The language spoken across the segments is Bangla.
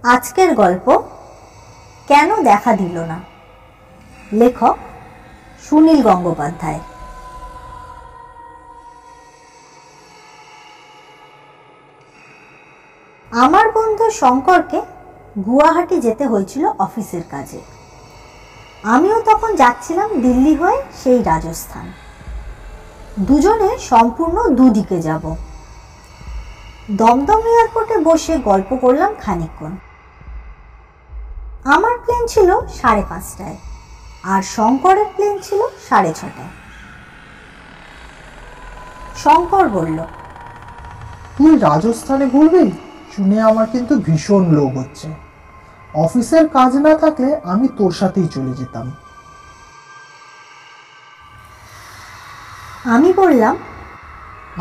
আজকের গল্প কেন দেখা দিল না, লেখক সুনীল গঙ্গোপাধ্যায়। আমার বন্ধু শঙ্করকে গুয়াহাটি যেতে হয়েছিল অফিসের কাজে। আমিও তখন যাচ্ছিলাম দিল্লি হয়ে সেই রাজস্থান। দুজনে সম্পূর্ণ দুদিকে যাব। দমদম এয়ারপোর্টে বসে গল্প করলাম খানিকক্ষণ। আমার প্লেন ছিল 5:30টায় আর শঙ্করের প্লেন ছিল 6:30টায়। শঙ্কর বলল, তুই রাজস্থানে ঘুরবি শুনে আমার কিন্তু ভীষণ লোভ হচ্ছে। অফিসের কাজ না থাকলে আমি তোর সাথেই চলে যেতাম। আমি বললাম,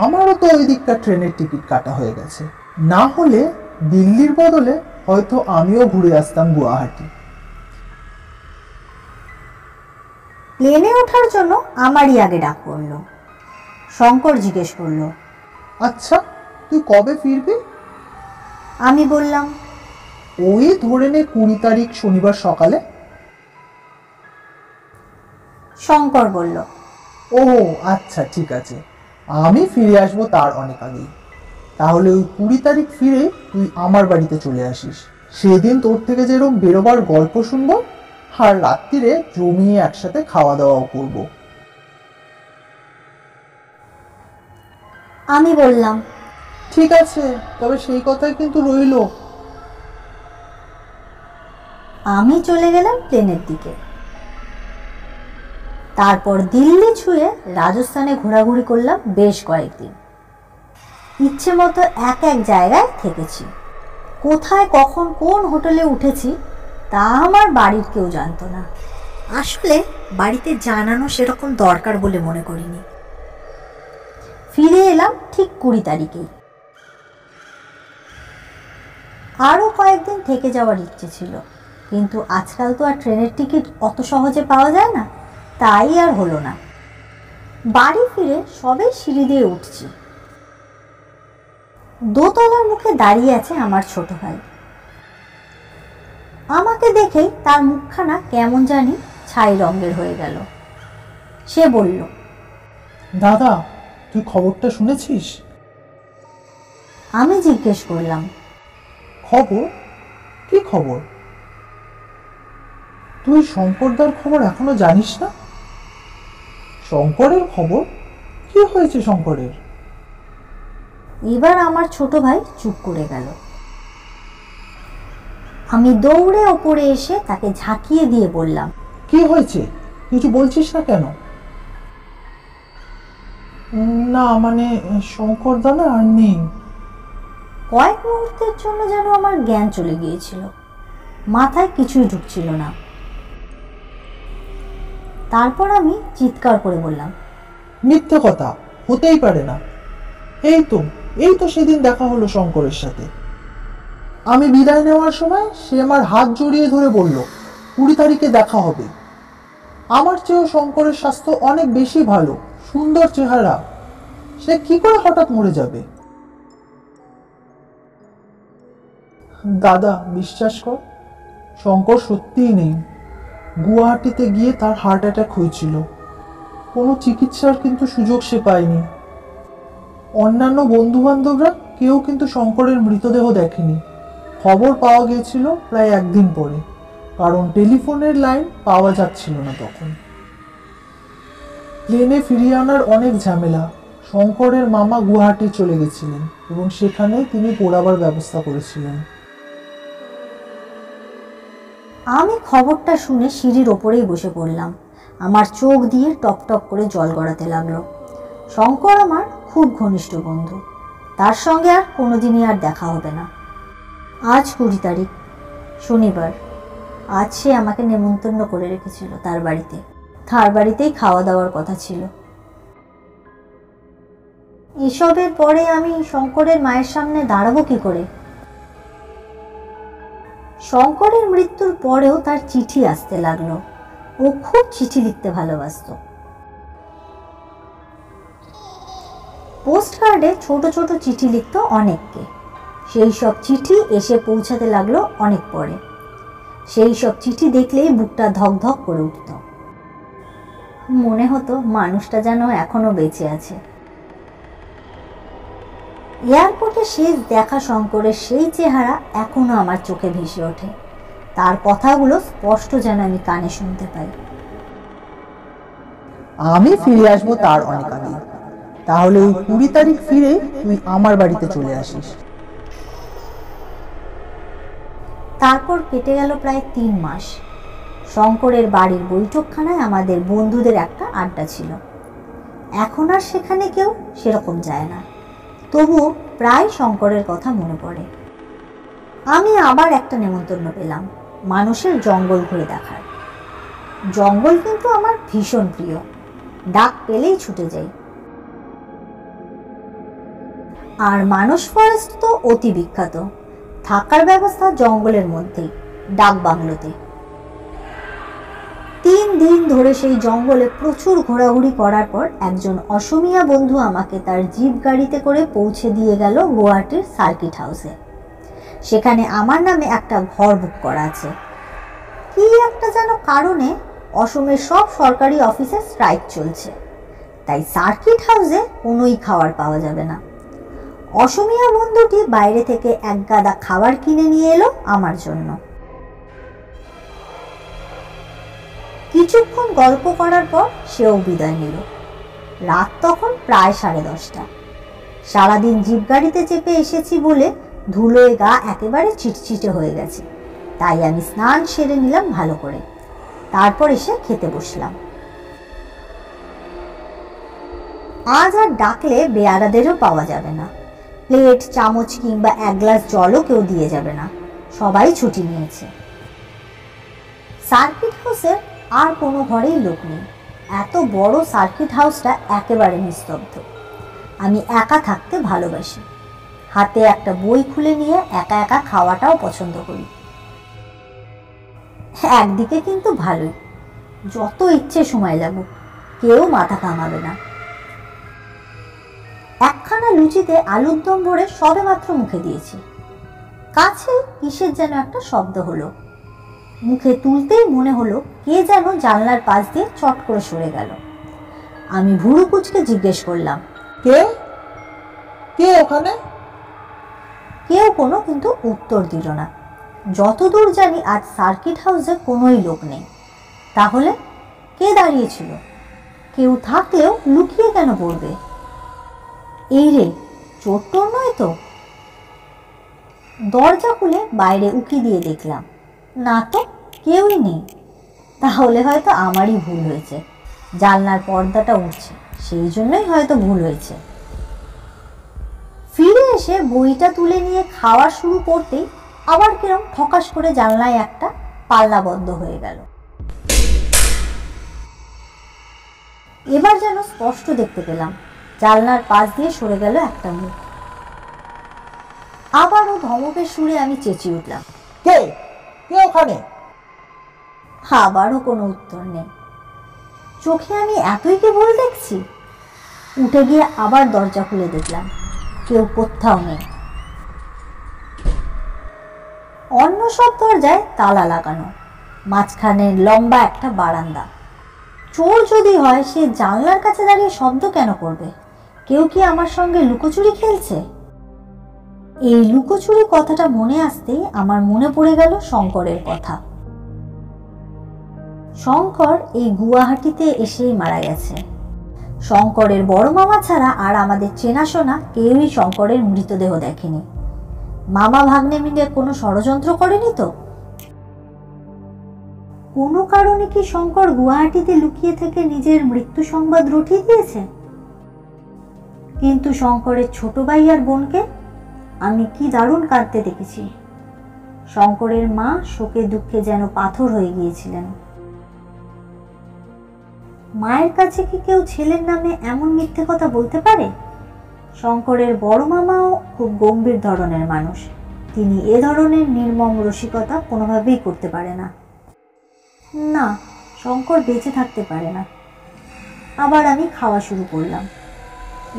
আমারও তো ওই দিকটা ট্রেনের টিকিট কাটা হয়ে গেছে, না হলে দিল্লির বদলে হয়তো আমিও ঘুরে আসতাম গুয়াহাটি। প্লেনে ওঠার জন্য আমারই আগে ডাক পড়ল। শঙ্কর জিজ্ঞেস করল, আচ্ছা তুই কবে ফিরবি? আমি বললাম, ওই ধরে নে 20 তারিখ শনিবার সকালে। শঙ্কর বলল, ও আচ্ছা ঠিক আছে, আমি ফিরে আসবো তার অনেক আগেই। তাহলে ওই 20 তারিখ ফিরে তুই আমার বাড়িতে চলে আসিস। সেদিন তোর থেকে যেরকম বেরোবার গল্প শুনবো আর রাত্রিরে জমিয়ে একসাথে খাওয়া দাওয়াও করবো। আমি বললাম, ঠিক আছে, তবে সেই কথাই কিন্তু রইল। আমি চলে গেলাম প্লেনের দিকে। তারপর দিল্লি ছুঁয়ে রাজস্থানে ঘোরাঘুরি করলাম বেশ কয়েকদিন। ইচ্ছে মতো এক এক জায়গায় থেকেছি। কোথায় কখন কোন হোটেলে উঠেছি তা আমার বাড়ির কেউ জানতো না। আসলে বাড়িতে জানানো সেরকম দরকার বলে মনে করিনি। ফিরে এলাম ঠিক 20 তারিখেই। আরও কয়েকদিন থেকে যাওয়ার ইচ্ছে ছিল, কিন্তু আজকাল তো আর ট্রেনের টিকিট অত সহজে পাওয়া যায় না, তাই আর হলো না। বাড়ি ফিরে সবে সিঁড়ি দিয়ে উঠছি। দোতলার মুখে দাঁড়িয়ে আছে আমার ছোট ভাই। আমাকে দেখেই তার মুখখানা কেমন জানি ছাই রঙের হয়ে গেল। সে বলল, দাদা তুই খবরটা শুনেছিস? আমি জিজ্ঞেস করলাম, খবর? কি খবর? তুই শঙ্করদার খবর এখনো জানিস না? শঙ্করের খবর? কি হয়েছে শঙ্করের? এবার আমার ছোট ভাই চুপ করে গেল। আমি দৌড়ে ওপরে এসে তাকে ঝাঁকিয়ে দিয়ে বললাম, কি হয়েছে? কিছু বলছিস না কেন? না মানে শঙ্করদা না আর নেই। কয়েক মুহূর্তের জন্য যেন আমার জ্ঞান চলে গিয়েছিল, মাথায় কিছুই ঢুকছিল না। তারপর আমি চিৎকার করে বললাম, মিথ্যে কথা, হতেই পারে না। এই তো সেদিন দেখা হলো শঙ্করের সাথে। আমি বিদায় নেওয়ার সময় সে আমার হাত জড়িয়ে ধরে বলল 20 তারিখে দেখা হবে। আমার চেয়েও শঙ্করের স্বাস্থ্য অনেক বেশি ভালো, সুন্দর চেহারা। সে কি করে হঠাৎ মরে যাবে? দাদা বিশ্বাস কর, শঙ্কর সত্যিই নেই। গুয়াহাটিতে গিয়ে তার হার্ট অ্যাটাক হয়েছিল। কোনো চিকিৎসার কিন্তু সুযোগ সে পায়নি। অন্যান্য বন্ধু বান্ধবরা কেউ কিন্তু শঙ্করের মৃতদেহ দেখেনি। খবর পাওয়া গিয়েছিল প্রায় 1 দিন পরে, কারণ টেলিফোনের লাইন পাওয়া যাচ্ছিল না তখন। প্লেনে ফিরিয়ে আনার অনেক ঝামেলা। শঙ্করের মামা গুয়াহাটি চলে গেছিলেন এবং সেখানে তিনি পোড়াবার ব্যবস্থা করেছিলেন। আমি খবরটা শুনে সিঁড়ির ওপরেই বসে পড়লাম। আমার চোখ দিয়ে টপ টপ করে জল গড়াতে লাগলো। শঙ্কর আমার খুব ঘনিষ্ঠ বন্ধু, তার সঙ্গে আর কোনোদিনই আর দেখা হবে না। আজ 20 তারিখ শনিবার। আজ সে আমাকে নেমন্তন্ন করে রেখেছিল তার বাড়িতে। তার বাড়িতেই খাওয়া দাওয়ার কথা ছিল। এসবের পরে আমি শঙ্করের মায়ের সামনে দাঁড়াবো কি করে? শঙ্করের মৃত্যুর পরেও তার চিঠি আসতে লাগলো। ও খুব চিঠি লিখতে ভালোবাসত। পোস্ট কার্ডে ছোট ছোট চিঠি লিখত অনেককে। সেই সব চিঠি এসে পৌঁছাতে লাগলো অনেক পরে। সেই সব চিঠি দেখলেই বুকটা ধক ধক করে উঠত। মনে হতো মানুষটা যেন এখনো বেঁচে আছে। এয়ারপোর্টে শেষ দেখা শঙ্করের সেই চেহারা এখনো আমার চোখে ভেসে ওঠে। তার কথাগুলো স্পষ্ট যেন আমি কানে শুনতে পাই। আমি ফিরে আসবো তার অনেক আগে। তাহলে ওই 20 তারিখ ফিরে তুই আমার বাড়িতে চলে আসিস। তারপর কেটে গেল প্রায় 3 মাস। শঙ্করের বাড়ির বৈঠকখানায় আমাদের বন্ধুদের একটা আড্ডা ছিল। এখন আর সেখানে কেউ সেরকম যায় না, তবুও প্রায় শঙ্করের কথা মনে পড়ে। আমি আবার একটা নেমন্তন্ন পেলাম মানুষের জঙ্গল ঘুরে দেখার। জঙ্গল কিন্তু আমার ভীষণ প্রিয়, ডাক পেলেই ছুটে যাই। আর মানস ফরেস্ট তো অতি বিখ্যাত। থাকার ব্যবস্থা জঙ্গলের মধ্যেই, ডাক বাংলোতে। 3 দিন ধরে সেই জঙ্গলে প্রচুর ঘোরাঘুরি করার পর একজন অসমিয়া বন্ধু আমাকে তার জিপ গাড়িতে করে পৌঁছে দিয়ে গেল গুয়াহাটির সার্কিট হাউসে। সেখানে আমার নামে একটা ঘর বুক করা আছে। কি একটা যেন কারণে অসমের সব সরকারি অফিসে স্ট্রাইক চলছে, তাই সার্কিট হাউসে কোনোই খাবার পাওয়া যাবে না। অসমিয়া বন্ধুটি বাইরে থেকে এক গাদা খাবার কিনে নিয়ে এলো আমার জন্য। কিছুক্ষণ গল্প করার পর সেও বিদায় নিল। রাত তখন প্রায় 10:30। সারাদিন জিপ গাড়িতে চেপে এসেছি বলে ধুলোয় গা একেবারে চিটচিটে হয়ে গেছে, তাই আমি স্নান সেরে নিলাম ভালো করে। তারপর এসে খেতে বসলাম। আজ আর ডাকলে বেয়ারাদেরও পাওয়া যাবে না। প্লেট, চামচ কিংবা 1 গ্লাস জলও কেউ দিয়ে যাবে না, সবাই ছুটি নিয়েছে। সার্কিট হাউসের আর কোনো ঘরেই লোক নেই। এত বড় সার্কিট হাউসটা একেবারে নিস্তব্ধ। আমি একা থাকতে ভালোবাসি। হাতে একটা বই খুলে নিয়ে একা একা খাওয়াটাও পছন্দ করি। একদিকে কিন্তু ভালোই, যত ইচ্ছে সময় লাগুক কেউ মাথা কামাবে না। একখানা লুচিতে আলুর দম ভরে সবে মাত্র মুখে দিয়েছি, কাছে কিসের যেন একটা শব্দ হলো। মুখে তুলতেই মনে হলো কে যেন জানলার পাশ দিয়ে চট করে সরে গেল। আমি ভুরু কুচকে জিজ্ঞেস করলাম, কে কে ওখানে? কেউ কোনো কিন্তু উত্তর দিল না। যতদূর জানি আজ সার্কিট হাউসে কোনোই লোক নেই। তাহলে কে দাঁড়িয়েছিল? কেউ থাকলেও লুকিয়ে কেন পড়বে? এই রে, চোর টোর নয় তো? দরজা খুলে বাইরে উকি দিয়ে দেখলাম, না তো, কেউই নেই। তাহলে হয়তো আমারই ভুল হয়েছে। জানলার পর্দাটা উঠছে, সেই জন্যই হয়তো ভুল হয়েছে। ফিরে এসে বইটা তুলে নিয়ে খাওয়া শুরু করতেই আবার কিরম ঠকাস করে জানলায় একটা পাল্লা বন্ধ হয়ে গেল। এবার যেন স্পষ্ট দেখতে পেলাম জানলার পাশ দিয়ে সরে গেল একটা মুখ। আবারও ধমকের সুরে আমি চেঁচিয়ে উঠলাম, কে কে ওখানে? আবারও কোনো উত্তর নেই। চোখে আমি এতই কি ভুল দেখছি? উঠে গিয়ে আবার দরজা খুলে দেখলাম কেউ কোথাও নেই। অন্য সব দরজায় তালা লাগানো, মাঝখানে লম্বা একটা বারান্দা। চোর যদি হয় সে জানলার কাছে দাঁড়িয়ে শব্দ কেন করবে? কেউ কি আমার সঙ্গে লুকোচুরি খেলছে? এই লুকোচুরি কথাটা মনে আসতেই আমার মনে পড়ে গেল শঙ্করের কথা। শঙ্কর এই গুয়াহাটিতে এসেই মারা গেছে। শঙ্করের বড় মামা ছাড়া আর আমাদের চেনাশোনা কেউই শঙ্করের মৃতদেহ দেখেনি। মামা ভাগ্নে মিলে কোনো ষড়যন্ত্র করেনি তো? কোনো কারণে কি শঙ্কর গুয়াহাটিতে লুকিয়ে থেকে নিজের মৃত্যু সংবাদ রটিয়ে দিয়েছে? কিন্তু শঙ্করের ছোট ভাই আর বোনকে আমি কি দারুণ কাঁদতে দেখেছি। শঙ্করের মা শোকে দুঃখে যেন পাথর হয়ে গিয়েছিলেন। মায়ের কাছে কি কেউ ছেলের নামে এমন মিথ্যে কথা বলতে পারে? শঙ্করের বড় মামাও খুব গম্ভীর ধরনের মানুষ। তিনি এ ধরনের নির্মম রসিকতা কোনোভাবেই করতে পারে না। না, শঙ্কর বেঁচে থাকতে পারে না। আবার আমি খাওয়া শুরু করলাম।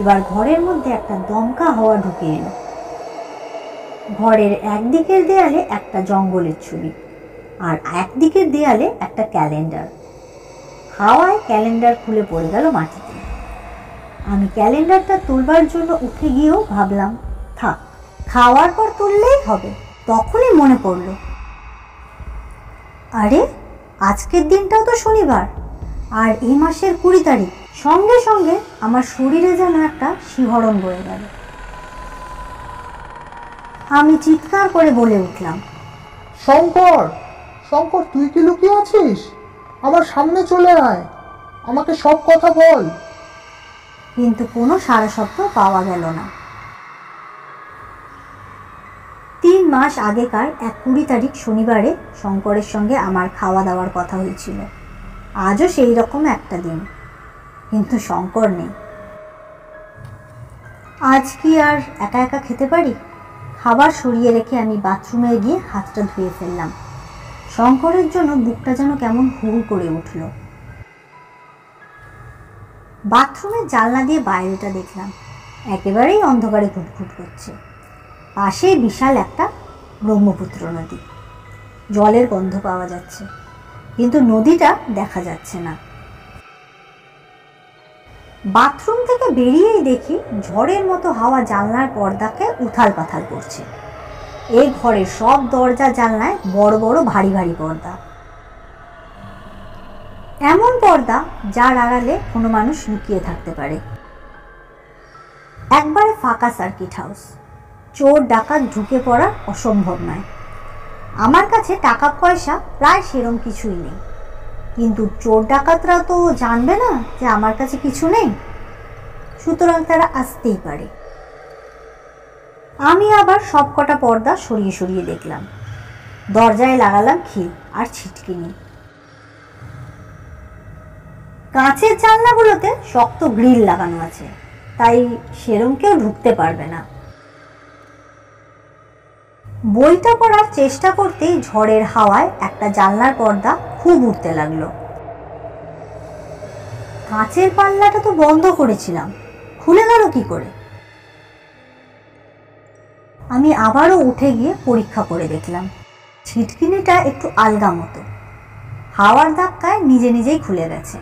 এবার ঘরের মধ্যে একটা দমকা হাওয়া ঢুকে এলো। ঘরের একদিকের দেয়ালে একটা জঙ্গলের ছবি, আর একদিকের দেয়ালে একটা ক্যালেন্ডার। হাওয়ায় ক্যালেন্ডার খুলে পড়ে গেল মাটিতে। আমি ক্যালেন্ডারটা তুলবার জন্য উঠে গিয়েও ভাবলাম থাক, খাওয়ার পর তুললেই হবে। তখনই মনে পড়ল, আরে আজকের দিনটাও তো শনিবার, আর এই মাসের 20 তারিখ। সঙ্গে সঙ্গে আমার শরীরে যেন একটা শিহরণ বয়ে গেল। আমি চিৎকার করে বলে উঠলাম, শঙ্কর, শঙ্কর, তুই কি লুকিয়ে আছিস? আমার সামনে চলে আয়, আমাকে সব কথা বল। কিন্তু কোনো সাড়া শব্দ পাওয়া গেল না। 3 মাস আগেকার এক 20 তারিখ শনিবারে শঙ্করের সঙ্গে আমার খাওয়া দাওয়ার কথা হয়েছিল। আজও সেই রকম একটা দিন, কিন্তু শঙ্কর নেই। আজ কি আর একা একা খেতে পারি? খাবার সরিয়ে রেখে আমি বাথরুমে গিয়ে হাতটা ধুয়ে ফেললাম। শঙ্করের জন্য বুকটা যেন কেমন হু হু করে উঠল। বাথরুমের জানলা দিয়ে বাইরেটা দেখলাম, একেবারেই অন্ধকারে ঘুটঘুট করছে। পাশে বিশাল একটা ব্রহ্মপুত্র নদী। জলের গন্ধ পাওয়া যাচ্ছে, কিন্তু নদীটা দেখা যাচ্ছে না। বাথরুম থেকে বেরিয়েই দেখি ঝড়ের মতো হাওয়া জানলার পর্দাকে উথাল পাথাল করছে। এই ঘরের সব দরজা জানলায় বড় বড় ভারী ভারী পর্দা। এমন পর্দা যার আড়ালে কোনো মানুষ লুকিয়ে থাকতে পারে। একবারে ফাঁকা সার্কিট হাউস, চোর ডাকাত ঢুকে পড়া অসম্ভব নয়। আমার কাছে টাকা পয়সা প্রায় সেরম কিছুই নেই, কিন্তু চোর ডাকাতরা তো জানবে না যে আমার কাছে কিছু নেই, সুতরাং তারা আসতেই পারে। আমি আবার সব কটা পর্দা সরিয়ে সরিয়ে দেখলাম। দরজায় লাগালাম খিল আর ছিটকিনি। কাঁচের জানলাগুলোতে শক্ত গ্রিল লাগানো আছে, তাই সেরম কেউ ঢুকতে পারবে না। বইটা পড়ার চেষ্টা করতেই ঝড়ের হাওয়ায় একটা জানলার পর্দা খুব উঠতে লাগলো। কাঁচের পাল্লাটা তো বন্ধ করেছিলাম, খুলে গেল কি করে? আমি আবারও উঠে গিয়ে পরীক্ষা করে দেখলাম। ছিটকিনিটা একটু আলগা মতো, হাওয়ার ধাক্কায় নিজে নিজেই খুলে গেছে।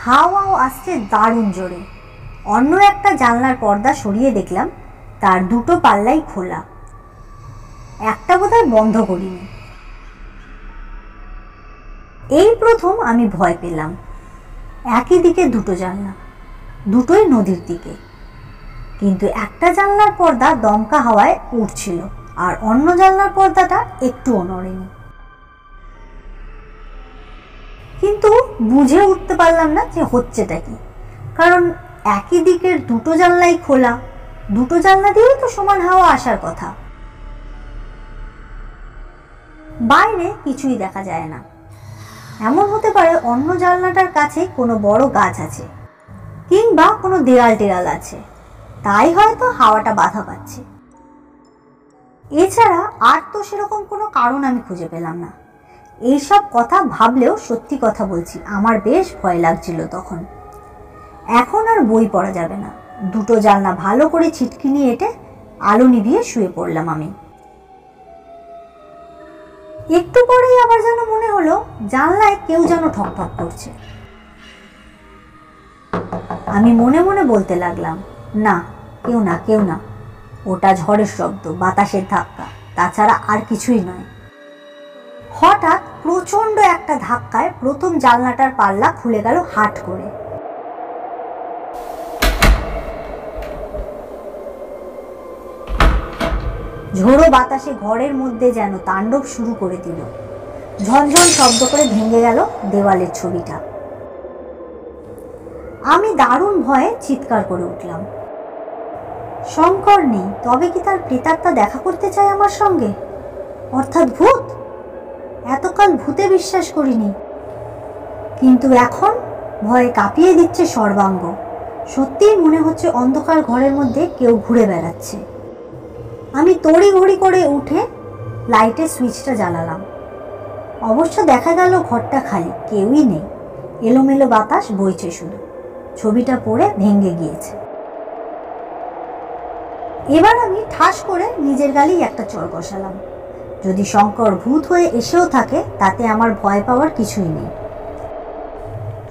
হাওয়াও আসছে দারুণ জোরে। অন্য একটা জানলার পর্দা সরিয়ে দেখলাম তার দুটো পাল্লাই খোলা, একটা বোধহয় বন্ধ করিনি। এই প্রথম আমি ভয় পেলাম। একই দিকে দুটো জানলা, দুটোই নদীর দিকে, কিন্তু একটা জানলার পর্দা দমকা হাওয়ায় উঠছিল, আর অন্য জানলার পর্দাটা একটুও নড়েনি। কিন্তু বুঝে উঠতে পারলাম না যে হচ্ছেটা কি, কারণ একই দিকের দুটো জানলাই খোলা, দুটো জানলা দিয়েই তো সমান হাওয়া আসার কথা। বাইরে কিছুই দেখা যায় না। এমন হতে পারে অন্য জানলাটার কাছে কোনো বড় গাছ আছে, কিংবা কোনো দেয়াল টেরাল আছে, তাই হয়তো হাওয়াটা বাধা পাচ্ছে। এছাড়া আর তো সেরকম কোনো কারণ আমি খুঁজে পেলাম না। এইসব কথা ভাবলেও সত্যি কথা বলছি, আমার বেশ ভয় লাগছিল তখন। এখন আর বই পড়া যাবে না। দুটো জানলা ভালো করে ছিটকিনি এঁটে আলো নিভিয়ে শুয়ে পড়লাম আমি। একটু পরেই আবার যেন মনে হলো জানলায় কেউ যেন ঠকঠক করছে। আমি মনে মনে বলতে লাগলাম, না, কেউ না, কেউ না, ওটা ঝড়ের শব্দ, বাতাসের ধাক্কা, তাছাড়া আর কিছুই নয়। হঠাৎ প্রচন্ড একটা ধাক্কায় প্রথম জানলাটার পাল্লা খুলে গেল হাট করে। ঝোড়ো বাতাসে ঘরের মধ্যে যেন তাণ্ডব শুরু করে দিল। ঝনঝন শব্দ করে ভেঙে গেল দেওয়ালের ছবিটা। আমি দারুণ ভয়ে চিৎকার করে উঠলাম। শঙ্কর নেই, তবে কি তার প্রেতাত্মা দেখা করতে চায় আমার সঙ্গে, অর্থাৎ ভূত? এতকাল ভূতে বিশ্বাস করিনি, কিন্তু এখন ভয়ে কাঁপিয়ে দিচ্ছে সর্বাঙ্গ। সত্যিই মনে হচ্ছে অন্ধকার ঘরের মধ্যে কেউ ঘুরে বেড়াচ্ছে। আমি তড়িঘড়ি করে উঠে লাইটের সুইচটা জ্বালালাম। অবশ্য দেখা গেল ঘরটা খালি, কেউই নেই। এলোমেলো বাতাস বইছে শুধু। ছবিটা পড়ে ভেঙে গিয়েছে। এবার আমি ঠাস করে নিজের গালেই একটা চড় বসালাম। যদি শঙ্কর ভূত হয়ে এসেও থাকে তাতে আমার ভয় পাওয়ার কিছুই নেই।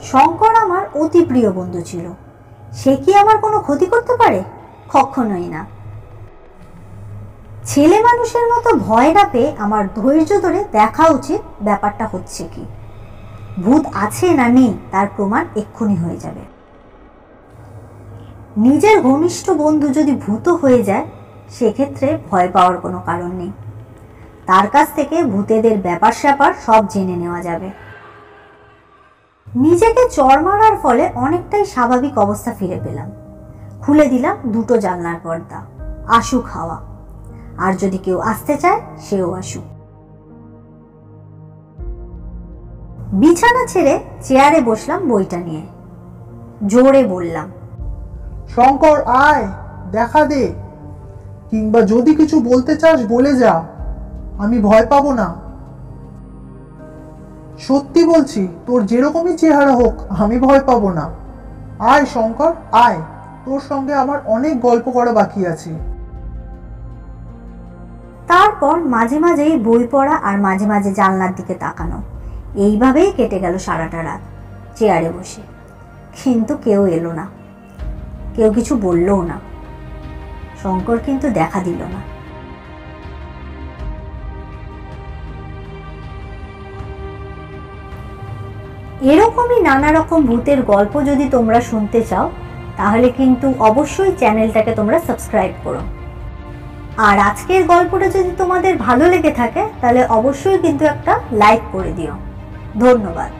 শঙ্কর আমার অতি প্রিয় বন্ধু ছিল, সে কি আমার কোনো ক্ষতি করতে পারে? কখনোই না। ছেলে মানুষের মতো ভয় না পেয়ে আমার ধৈর্য ধরে দেখা উচিত ব্যাপারটা হচ্ছে কি। ভূত আছে না নেই তার প্রমাণ এক্ষুনি হয়ে যাবে। নিজের ঘনিষ্ঠ বন্ধু যদি ভূত হয়ে যায় সেক্ষেত্রে ভয় পাওয়ার কোনো কারণ নেই। তার কাছ থেকে ভূতেদের ব্যাপার স্যাপার সব জেনে নেওয়া যাবে। নিজেকে চড় মারার ফলে অনেকটাই স্বাভাবিক অবস্থা ফিরে পেলাম। খুলে দিলাম দুটো জানলার পর্দা, আসুক হাওয়া। আর যদি কেউ আসতে চায় সেও আসুক। বিছানা ছেড়ে চেয়ারে বসলাম বইটা নিয়ে। জোরে বললাম, শঙ্কর আয়, দেখা দে। কিংবা যদি কিছু বলতে চাস বলে যা, আমি ভয় পাবো না। সত্যি বলছি, তোর যেরকমই চেহারা হোক আমি ভয় পাবো না। আয় শঙ্কর আয়, তোর সঙ্গে আমার অনেক গল্প করা বাকি আছে। তারপর মাঝে মাঝেই বই পড়া আর মাঝে মাঝে জানলার দিকে তাকানো, এইভাবেই কেটে গেল সারাটা রাত চেয়ারে বসে। কিন্তু কেউ এলো না, কেউ কিছু বললও না। শঙ্কর কিন্তু দেখা দিল না। এরকমই নানা রকম ভূতের গল্প যদি তোমরা শুনতে চাও তাহলে কিন্তু অবশ্যই চ্যানেলটাকে তোমরা সাবস্ক্রাইব করো। আর আজকের গল্পটা যদি তোমাদের ভালো লেগে থাকে তাহলে অবশ্যই কিন্তু একটা লাইক করে দিও। ধন্যবাদ।